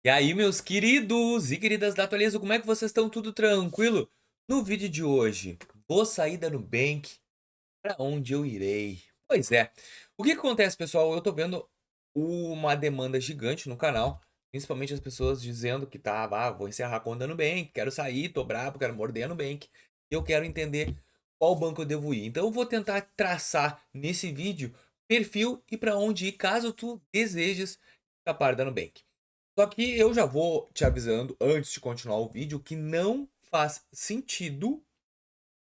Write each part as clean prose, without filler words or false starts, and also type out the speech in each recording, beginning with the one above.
E aí, meus queridos e queridas da Atualizo, como é que vocês estão? Tudo tranquilo? No vídeo de hoje, vou sair da Nubank, para onde eu irei? Pois é, o que acontece, pessoal? Eu tô vendo uma demanda gigante no canal, principalmente as pessoas dizendo que vou encerrar a conta da Nubank, quero sair, tô bravo, quero morder a Nubank, e eu quero entender qual banco eu devo ir. Então eu vou tentar traçar nesse vídeo perfil e para onde ir, caso tu desejes escapar da Nubank. Só que eu já vou te avisando, antes de continuar o vídeo, que não faz sentido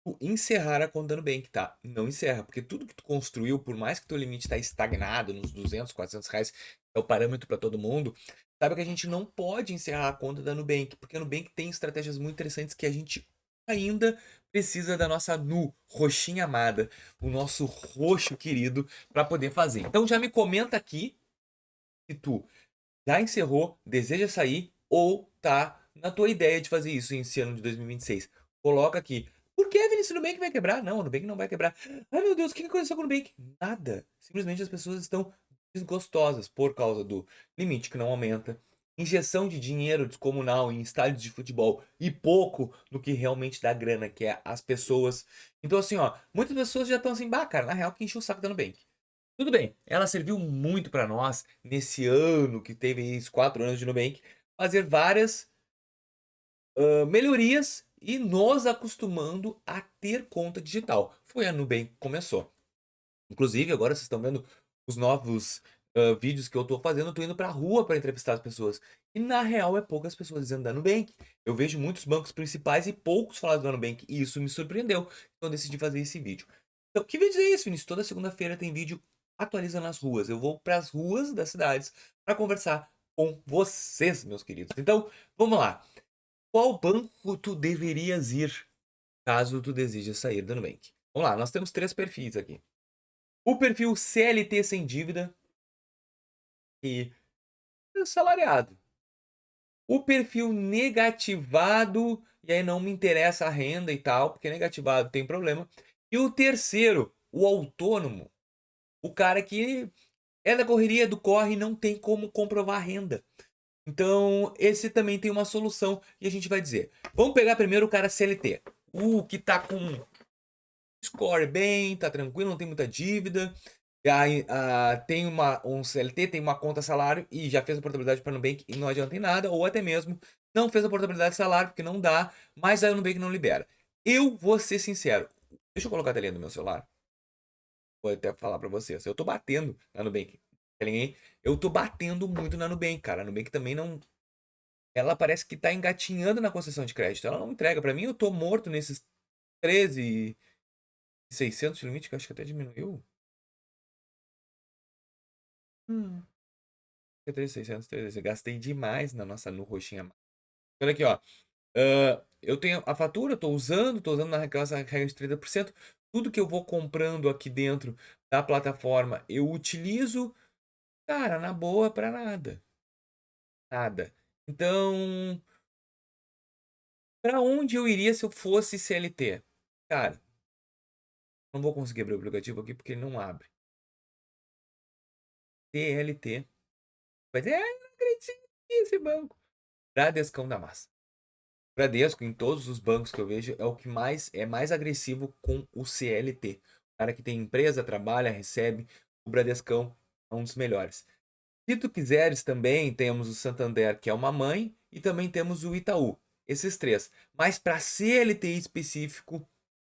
tu encerrar a conta do Nubank, tá? Não encerra, porque tudo que tu construiu, por mais que teu limite tá estagnado nos 200, 400 reais, é o parâmetro para todo mundo, sabe que a gente não pode encerrar a conta da Nubank, porque a Nubank tem estratégias muito interessantes que a gente ainda precisa da nossa Nu, roxinha amada, o nosso roxo querido, para poder fazer. Então já me comenta aqui se tu já encerrou, deseja sair ou tá na tua ideia de fazer isso esse ano de 2026. Coloca aqui. Por que, Vinícius? O Nubank vai quebrar? Não, o Nubank não vai quebrar. Ai, meu Deus, o que aconteceu com o Nubank? Nada. Simplesmente as pessoas estão desgostosas por causa do limite que não aumenta, injeção de dinheiro descomunal em estádios de futebol e pouco no que realmente dá grana, que é as pessoas. Então, assim, ó, muitas pessoas já estão assim, bah, cara, na real, que encheu o saco da Nubank. Tudo bem, ela serviu muito para nós nesse ano que teve esses 4 anos de Nubank, fazer várias melhorias e nos acostumando a ter conta digital. Foi a Nubank que começou. Inclusive, agora vocês estão vendo os novos vídeos que eu estou fazendo, eu tô indo pra rua para entrevistar as pessoas. E na real é poucas pessoas dizendo da Nubank. Eu vejo muitos bancos principais e poucos falando da Nubank. E isso me surpreendeu. Então eu decidi fazer esse vídeo. Então, que vídeo é esse, Vinícius? Toda segunda-feira tem vídeo atualizando as ruas. Eu vou para as ruas das cidades para conversar com vocês, meus queridos. Então, vamos lá. Qual banco tu deverias ir caso tu deseje sair da Nubank? Vamos lá, nós temos 3 perfis aqui. O perfil CLT sem dívida e salariado. O perfil negativado, e aí não me interessa a renda e tal, porque negativado tem problema. E o terceiro, o autônomo, o cara que é da correria, do corre e não tem como comprovar a renda. Então, esse também tem uma solução e a gente vai dizer. Vamos pegar primeiro o cara CLT. O que tá com score bem, tá tranquilo, não tem muita dívida. Aí, tem um CLT, tem uma conta salário e já fez a portabilidade para o Nubank e não adianta em nada, ou até mesmo não fez a portabilidade de salário porque não dá, mas aí o Nubank não libera. Eu vou ser sincero, deixa eu colocar a telinha do meu celular, vou até falar para vocês, eu tô batendo na Nubank, eu tô batendo muito na Nubank, cara, a Nubank também não, ela parece que tá engatinhando na concessão de crédito, ela não entrega, para mim eu tô morto nesses 13.600 de limite, que eu acho que até diminuiu. 13.600, 13. Gastei demais na nossa no roxinha. Olha aqui, ó. Eu tenho a fatura, tô usando naquela regra de 30%. Tudo que eu vou comprando aqui dentro da plataforma, eu utilizo, cara, na boa pra nada. Nada. Então, pra onde eu iria se eu fosse CLT? Cara, não vou conseguir abrir o aplicativo aqui porque ele não abre. CLT. Mas não acredito nesse banco. Bradescão da Massa. Bradesco, em todos os bancos que eu vejo, é o que mais agressivo com o CLT. O cara que tem empresa, trabalha, recebe. O Bradescão é um dos melhores. Se tu quiseres também, temos o Santander, que é uma mãe, e também temos o Itaú. Esses três. Mas para CLT específico,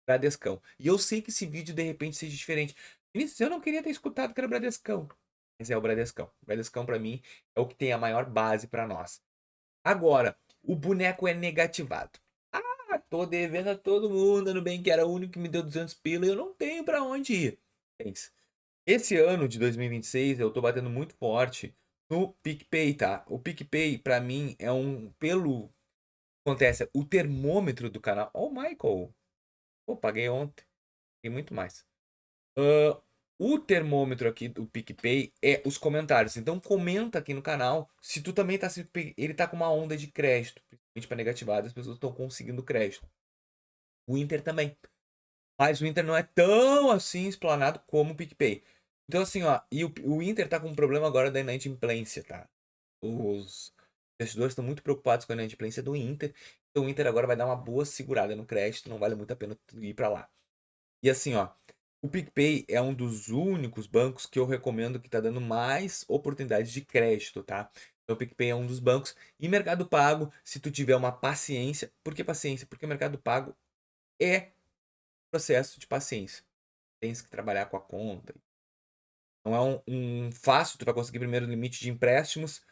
Bradescão. E eu sei que esse vídeo de repente seja diferente. Vinícius, eu não queria ter escutado que era Bradescão. Mas é o Bradescão. O Bradescão, para mim, é o que tem a maior base para nós. Agora, o boneco é negativado. Tô devendo a todo mundo, no bem que era o único que me deu 200 pila e eu não tenho pra onde ir. Gente, esse ano de 2026 eu tô batendo muito forte no PicPay, tá? O PicPay pra mim é acontece, o termômetro do canal. Oh, Michael. Pô, paguei ontem. E muito mais. Ah, o termômetro aqui do PicPay é os comentários. Então comenta aqui no canal se tu também tá se ele tá com uma onda de crédito, principalmente para negativado, as pessoas estão conseguindo crédito. O Inter também. Mas o Inter não é tão assim explanado como o PicPay. Então assim, ó, e o Inter tá com um problema agora da inadimplência, tá? Os investidores estão muito preocupados com a inadimplência do Inter. Então o Inter agora vai dar uma boa segurada no crédito, não vale muito a pena tu ir para lá. E assim, ó, o PicPay é um dos únicos bancos que eu recomendo que está dando mais oportunidades de crédito, tá? Então o PicPay é um dos bancos. E Mercado Pago, se tu tiver uma paciência. Por que paciência? Porque o Mercado Pago é processo de paciência. Tens que trabalhar com a conta. Não é um fácil, tu vai conseguir primeiro limite de empréstimos,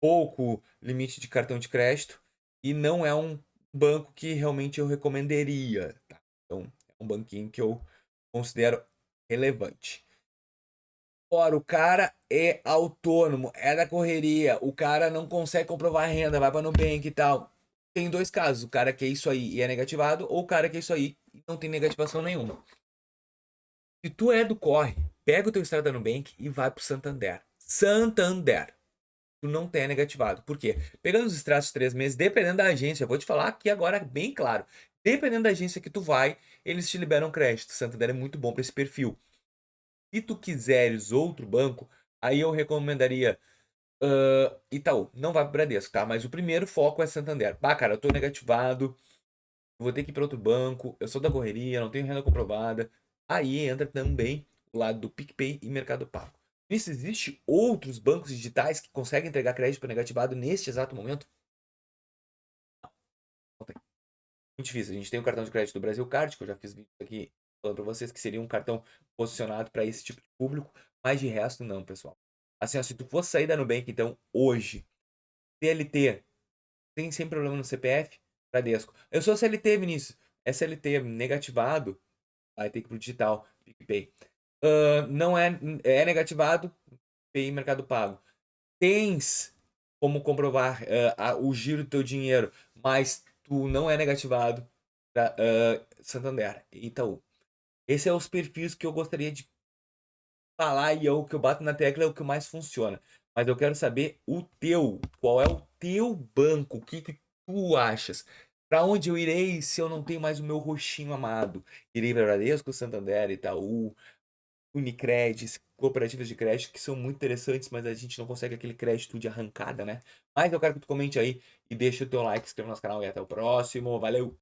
pouco limite de cartão de crédito, e não é um banco que realmente eu recomendaria, tá? Então, é um banquinho que eu considero relevante. Ora, o cara é autônomo, é da correria, o cara não consegue comprovar a renda, vai para Nubank e tal. Tem dois casos, o cara quer isso aí e é negativado, ou o cara quer isso aí e não tem negativação nenhuma. Se tu é do corre, pega o teu extrato da Nubank e vai pro Santander. Santander. Tu não tem negativado. Por quê? Pegando os extratos de 3 meses, dependendo da agência, eu vou te falar aqui agora bem claro. Dependendo da agência que tu vai, eles te liberam crédito. Santander é muito bom para esse perfil. Se tu quiseres outro banco, aí eu recomendaria Itaú. Não vai pro Bradesco, tá? Mas o primeiro foco é Santander. Bah, cara, eu tô negativado, vou ter que ir para outro banco, eu sou da correria, não tenho renda comprovada. Aí entra também o lado do PicPay e Mercado Pago. Isso existe outros bancos digitais que conseguem entregar crédito para negativado neste exato momento? Não tem. Muito difícil. A gente tem o cartão de crédito do Brasil Card, que eu já fiz vídeo aqui falando para vocês que seria um cartão posicionado para esse tipo de público, mas de resto não, pessoal. Assim, ó, se tu fosse sair da Nubank, então, hoje, CLT, tem sem problema no CPF? Bradesco. Eu sou CLT, Vinícius. É CLT negativado, vai ter que ir pro digital, PicPay. Não é negativado, PicPay Mercado Pago. Tens como comprovar o giro do teu dinheiro, mas tu não é negativado para Santander, Itaú. Esses são os perfis que eu gostaria de falar e é o que eu bato na tecla, é o que mais funciona. Mas eu quero saber o teu, qual é o teu banco, o que que tu achas? Para onde eu irei se eu não tenho mais o meu roxinho amado? Irei para Bradesco, Santander, Itaú, Unicred, cooperativas de crédito que são muito interessantes, mas a gente não consegue aquele crédito de arrancada, né? Mas eu quero que tu comente aí e deixe o teu like, se inscreva no nosso canal e até o próximo. Valeu!